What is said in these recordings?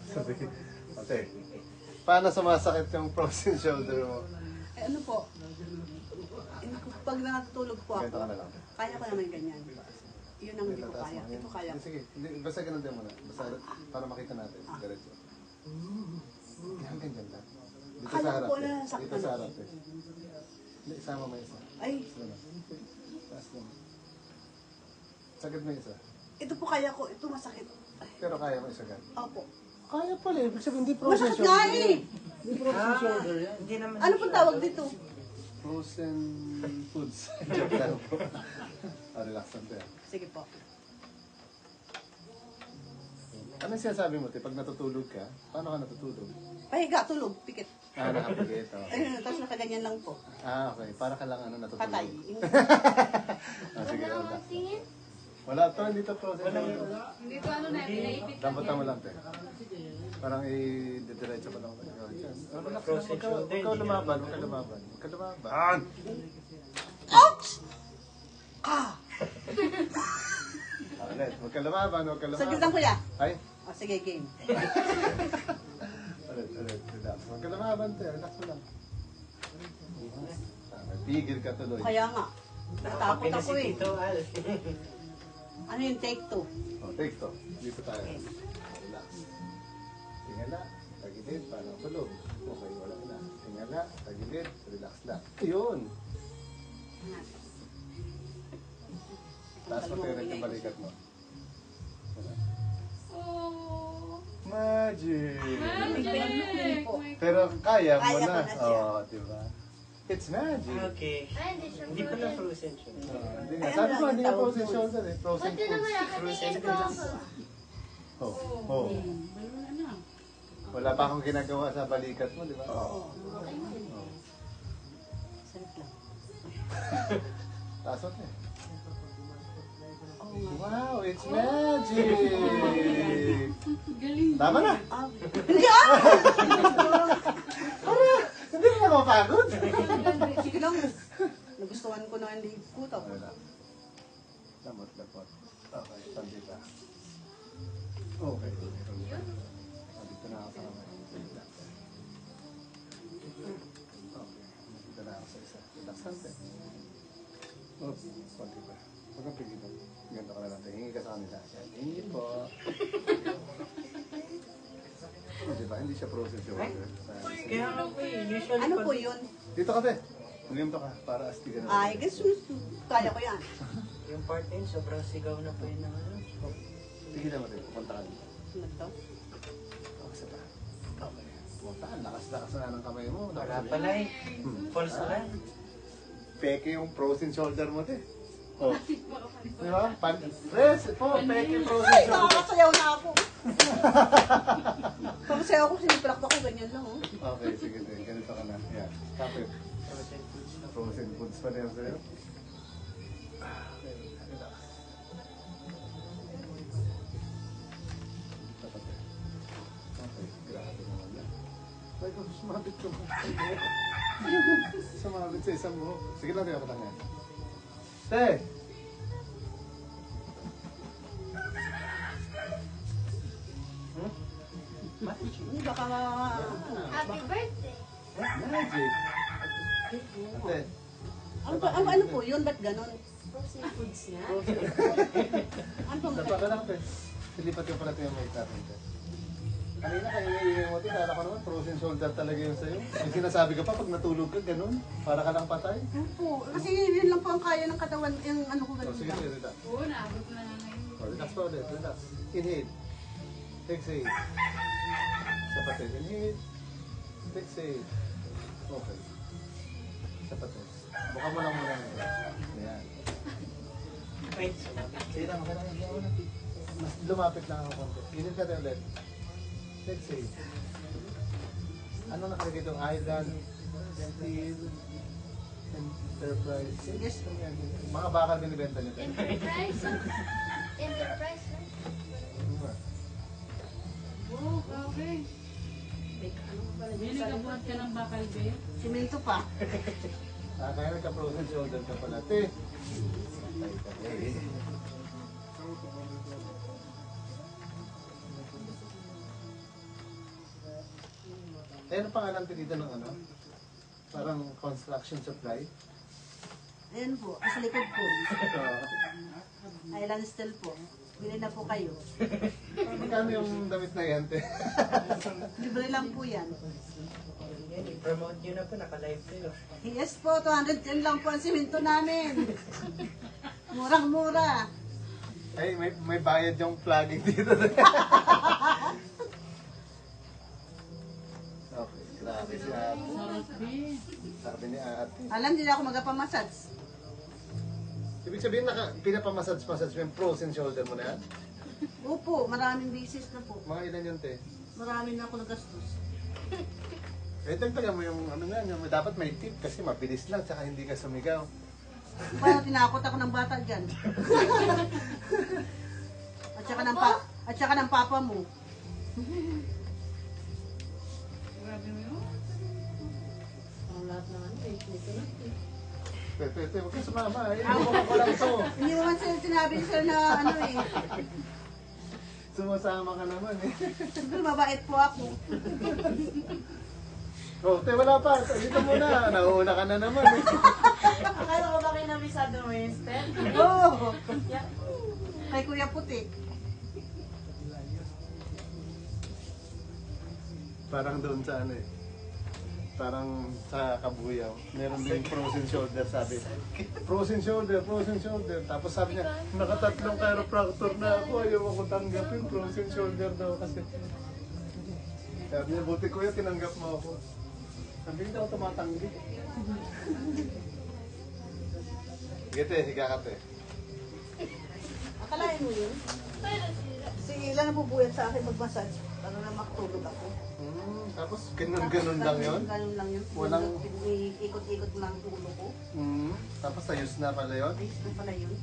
Sabi, ate, paano sumasakit yung frozen shoulder mo? Eh, ano po? Pag natutulog po Ganito ako, ka na lang. kaya ko naman ganyan. Yun ang hindi ko kaya. Ito kaya ko. Sige, basta ganun din muna. Basta para makita natin. Diretso. Yan, ganyan lang. Dito sa Akala harap. ko na nasaktan Dito sa ako. harap. Hindi, isama mo isa. Ay, Isa na. Taas lang. Sagad mo isa. ito po kaya ko. Ito masakit. Ay, Pero kaya mo isagad. opo. Kaya pala eh. Ibig sabihin, hindi frozen Masakit nga eh! Hindi frozen shoulder yan. Hindi naman. Ano pong tawag dito? Frozen foods. Joke lang po. Relax lang tayo. Sige po. Anong sinasabi mo, te? Pag natutulog ka, paano ka natutulog? Pahiga, tulog, pikit. Nakapagit. Ayun, tapos nakaganyan lang po. Okay. Para ka lang natutulog. Patay. Sige, wala. Wala to, hindi to frozen shoulder. Hindi ko ano na, pinaipit lang Damputan mo lang, te. Parang i-diretso pa lang. Relax lang. Huwag ka lumaban. Huwag ka lumaban. Huwag ka lumaban. Ouch! Ah! Ulit. Huwag ka lumaban. Huwag ka lumaban. Saglit lang kuya. Ay. O, sige, game. Ulit. Relax. Huwag ka lumaban, te. Relax mo lang. Pigil ka tuloy. Kaya nga. Natakot ako eh. Tito Al. Ano yung take two? Take to. Dito tayo. Relax. Tingala. Tagilid. Paano tulog? Okay, wala na. Tingala. Tagilid. Relax lang. Yun. Taas mo tayo yung balikat mo. Oh, Magic! magic! Pero kaya mo Kaya ko na. na siya. Oo, diba? It's magic. Okay. Hindi pa na frozen siya. Hindi nga. Sabi ko, hindi nga frozen shoulder eh. Frozen foods. Frozen foods. Oh. Wala pa akong ginagawa sa balikat mo, di ba? Oo. Saglit lang. Tasot eh. Oo nga. Wow, it's magic! Galing. Tama na! Ah, hindi ah! Hindi mo na mapagod. Sige lang. Nagustuhan ko na hindi ko. Wala. Lamot, lapot. Okay, tandi ka. Okay. Dito na ako sa kamay. Okay. Dito na ako sa isa. Relax lang tayo. Oops, konti pa. Huwag kang pigilan. Ganito ka na lang tayo. Hingi ka sa kanila. Hingi po. Diba? Hindi siya frozen shoulder. Kaya nga po eh. Usually Ano pag- po yun? Dito ka, te. Hulimto ka para astigan na. Ay, guess kaya ko yan. Yung part na yun, sobrang sigaw na po yun ng ano. Tigilan mo, te. Pupunta ka dito. Ano to? Okay, isa pa. Okay. Pumunta ka. Lakas-lakas na ng kamay mo. Wala pala eh. False na lang. Peke yung frozen shoulder mo, te. Oh. Di ba? Press po, peke frozen Ay, shoulder. nakakasayaw na ako. Pagsayaw ko, sinipilak ko, ganyan lang oh. Okay, sige, sige. Ganito ka na. Yan. Kapit. Frozen foods na. Frozen foods pa na yan sa'yo. Okay, relax. Tapat eh. Okay, grabe naman yan. Ay, kung sumabit ka mo. Sumabit sa isang buhok. Sige lang, tingnan ko lang yan. Te! Hindi, baka Happy birthday! Magic! Ate, ano po yun? Ba't ganon? Frozen foods nga. Ano po? tapa ka lang, te. Silipat yung pala yung mic natin, te. Kanina kayo iingay mo, te. Kala ko naman, frozen shoulder talaga yun sa'yo. Yung sinasabi ka pa, pag natulog ka, ganun. Para ka lang patay. Opo, kasi yun lang po ang kaya ng katawan, yung ano ko So, ganun sige, lang. sige, relax. Oo, naabot na nga ngayon. Oh, relax pa ulit, relax. Inhale. Exhale. Sapatin. Inhale. Exhale. Okay. Sapatin. Buka mo lang muna. Ayan. Wait, sumabit. Sige lang, okay lang. Mas lumapit lang ako konti. Inhale ka tayo ulit. Exhale. Ano nakalagay itong island, steel, enterprise? Yes. Mga bakal binibenta nito. Enterprise? Enterprise? Wow, grabe. May nagabuhat ka ng bakal ba yun? Simento pa. Kaya nagka-frozen shoulder ka pala, te. Patay ka, eh. Eh, ano pangalan dito ng ano? Parang construction supply. Ayan po, sa likod po. Island Steel po. Bili na po kayo. Magkano yung damit na yan, te? Libre lang po yan. Yan, i-promote nyo na po, naka-live kayo. Yes po, 210 lang po ang simento namin. Murang-mura. Ay, may bayad yung flagging dito. Okay, grabe si ate. Sarap, B. Sabi ni ate. Alam, hindi na ako magpamassage. Ibig sabihin, pinapamassage-massage mo yung frozen shoulder mo na yan? Opo, maraming bisis na po. Mga ilan yun, te? Marami na ako nagastos. Eh, tagtaga mo yung ano nga, yung, dapat may tip kasi mabilis lang, tsaka hindi ka sumigaw. Parang tinakot ako ng bata dyan. At saka ng papa mo. Grabe mo yun. Ang lahat ng ano, nito na. Te, huwag ka sumama. Eh, ko lang to. Hindi mo man sinabi sir na ano eh. Sumasama ka naman eh. Siguro mabait po ako. Oh, te, wala pa. Dito muna. Nauuna ka na naman eh. Akala ko ba kayo nabisado mo yung step? Oo. Kay Kuya Puti. Parang doon sa ano eh. Parang sa Kabuyaw. Meron din frozen shoulder sabi. Frozen shoulder, frozen shoulder. Tapos sabi niya, nakatatlong chiropractor na ako. Ayaw ako tanggapin. Frozen shoulder daw kasi. Sabi niya, buti kuya, tinanggap mo ako. Sabi niya, ako tumatanggi. Gete, higa ka te. Akalain mo yun? Si Ila nabubuyat sa akin mag-massage. Para na makatulog ako. Tapos ganun-ganun lang yun? Ganun lang yun. Walang- Ikot-ikot lang ang ulo ko. Tapos ayos na pala yun? Ayos na pala yun.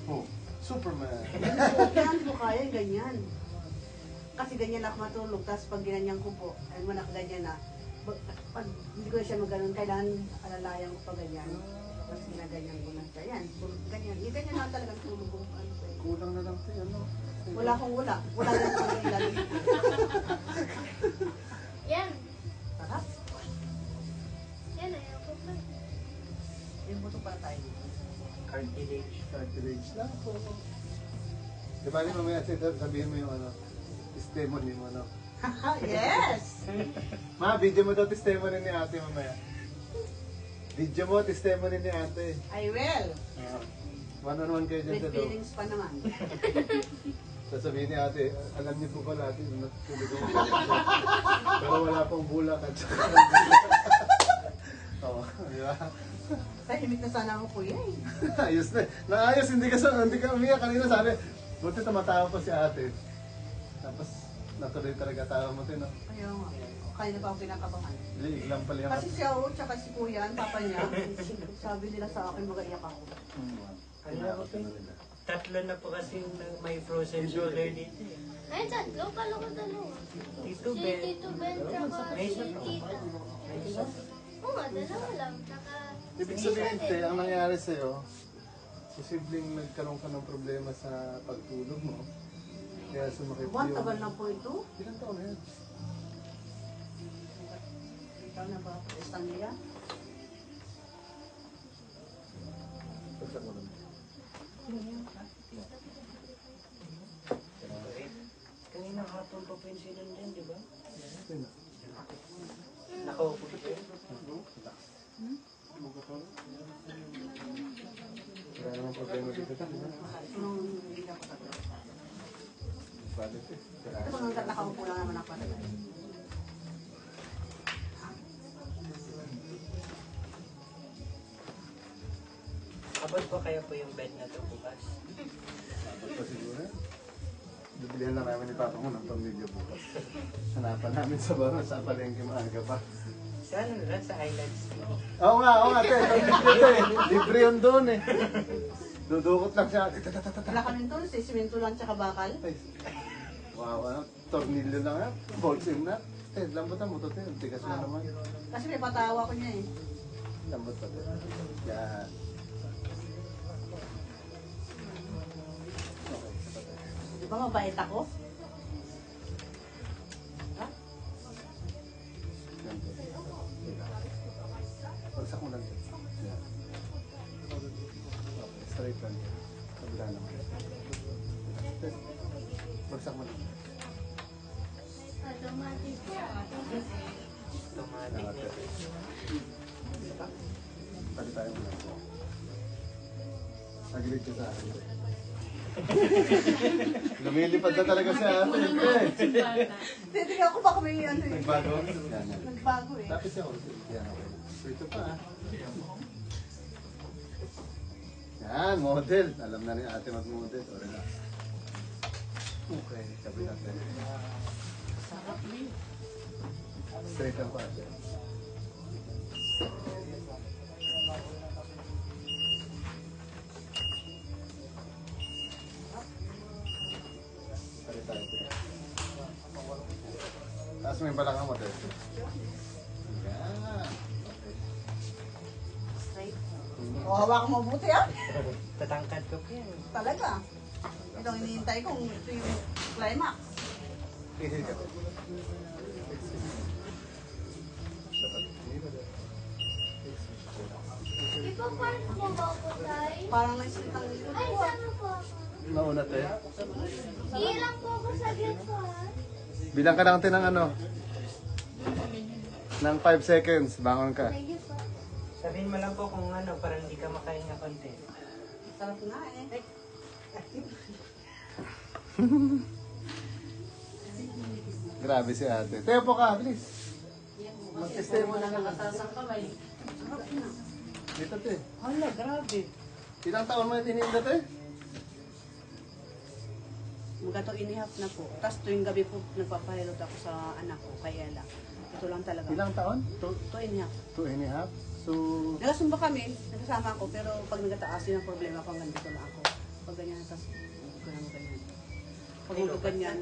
Oh, Superman. Kaya hindi ko kaya yung ganyan. Kasi ganyan ako matulog. Tapos pag ginanyan ko po, ay manak ganyan na. Pag hindi ko na siya maganon, kailangan alalayan ko pa ganyan. Tapos ginaganyan ko na siya. Yan, ganyan. Yung ganyan na talagang tulog ko. Ano ba yun? Kulang na lang tayo, ano? Wala akong wala. Wala lang akong ilan. Yan. Sarap. Yan, ayaw ko pa. Yung buto para tayo. Cartilage. Cartilage lang po. Di ba, mamaya sabihin mo yung ano, testimony mo, no? Yes! Ma, video mo daw testimony ni ate mamaya. Video mo, testimony ni ate. I will. One-on-one kayo dyan With sa loob. feelings pa naman. Sasabihin ni ate, alam niyo po pala ate, natulog ako. Pero wala pong bulak at saka. Oo, di ba? Tahimik na sana ako kuya eh. Ayos na. Naayos, hindi ka umiyak. Kanina sabi, buti tumatawa pa si ate. Tapos, natuloy talaga tawa mo din, no? Ayaw nga. Kaya na pa ako kinakabahan. Liig lang pala yung Kasi siya o, tsaka si kuya, ang papa niya, sabi nila sa akin magaiyak ako. Tinakot ka na nila. Tatlo na po kasi yung may frozen shoulder dito eh. Ay, tatlo. Kala ko dalawa. Tito Si Ben. Tito Ben, tsaka May si isa pa. Tita. May isa. Oo nga, dalawa lang. Tsaka Ibig sabihin, te, ang nangyari sa'yo, posibleng nagkaroon ka ng problema sa pagtulog mo. Kaya sumakit Buwan, yung... tagal na po ito. Ilang taon na yan? Ikaw na ba? Estanlia? Pagsak mo lang. Kanina hapon pa po yung sinan dyan, di ba? Ayun na. Nakaupo siya. Wala namang problema dito. Nung hindi ako tagal. Valid eh. Ito kung hanggat nakaupo lang naman ako tagal. Abot po kaya po yung bed na to bukas. Dapat pa siguro. Bibilihan lang namin ni Papa mo ng pang-video bukas. Hanapan namin sa baro sa palengke maaga pa. Sa ano na lang, sa Islands. Oo nga, te. Pag-video eh. Libre yun doon eh. Dudukot lang siya. Wala kami ito, simento lang tsaka bakal. Ay, wow, ano? Tornilyo lang ha? Bolts in na? Eh, lambutan mo to, te. Tigas na naman. Kasi may patawa ko niya eh. Lambot pa, te. Yan. Okay, sapat na. Di ba mabait ako? Ha? Yan Bagsak mo lang dyan. Yan. Okay, straight lang dyan. Kabila naman. Bagsak mo lang. Automatic po. Automatic. Pali tayo muna. Nagilid ka sa akin. Lumilipad na talaga siya ate. Titignan ko baka may ano eh. Nagbago? Yan, yan. Nagbago eh. Lapit siya. Yan, okay. So ito pa ah. Yan, model. Alam na ni ate mag-model. O relax. Okay, sabi natin. Straight lang pa ate. Pali tayo. Taas mo yung balakang mo, ate. Yan. Straight. O, hawakan mo mabuti ah. Tatangkad ko po yan. Talaga. Ito ang hinihintay ko. Ito yung climax. Isil ka. Ipapark mo ba ako, Tay? Parang naisip ang Ay, sana po ako. Nauna te. Ilang po ako sa gate ko, ha? Bilang ka lang ng ano. Ng 5 seconds. Bangon ka. Thank you po. Sabihin mo lang po kung ano, parang hindi ka makahinga konti. sarap nga eh. Grabe si ate. Teo po ka, please. Mag-stay mo na Nakataas ang kamay. Sarap na. Dito te. Hala, grabe. Ilang taon mo yung tininda te? Mga to inihap na po. Tapos tuwing gabi po nagpapahilot ako sa anak ko, kay Ella. Ito lang talaga. Ilang taon? Ito inihap. 2.5. So, Nagasumba kami, nagsasama ako, pero pag nagataas yun ang problema ko, hanggang dito lang ako. Pag ganyan, tapos ganyan. Pag ganyan,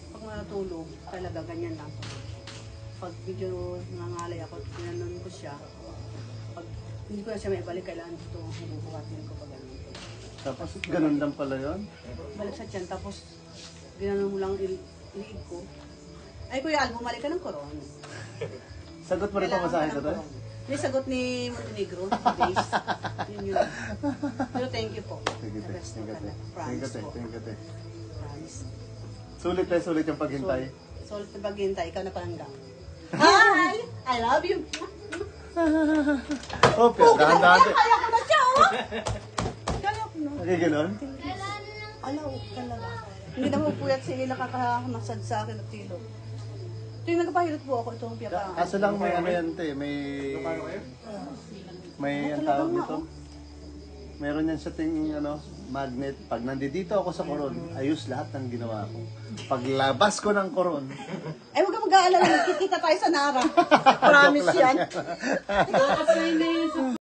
pag matulog, talaga ganyan lang. Pag medyo nangangalay ako, tinanon ko siya. Pag hindi ko na siya maibalik, kailangan ito hububuhatin ko pag ganun. tapos ganun lang pala yun? Balik sa tiyan, tapos ginanon mo lang iliig ko. Ay, Kuya Al, bumalik ka ng koron. Sagot mo rin pa masahe ko te? May sagot ni Montenegro, base. Yun yun. Pero thank you po. Sige te. Best Thank you te. talaga. Thank you Promise te. po. Thank you te. Promise. Sulit te, sulit yung paghintay. So, paghintay, ikaw na palangga. Hi! I love you! Oh, pero dahan-dahan te. Kaya ko na siya, oh! Kaya ko na. Ganon? Kailangan lang Alaw, talaga. Hindi naman po yan sige nakakamasad sa akin at tilo. Tuwing nagpahilot po ako, ito ang piyaka. Kaso lang may ano yan te, may ang tawag dito. Meron yan sa ting ano, magnet. Pag nandito ako sa koron, ayos lahat ng ginawa ko. Paglabas ko ng koron, Ay, huwag ka mag-aalala, magkikita tayo sa Nara. Promise yan. Nakasay na yun sa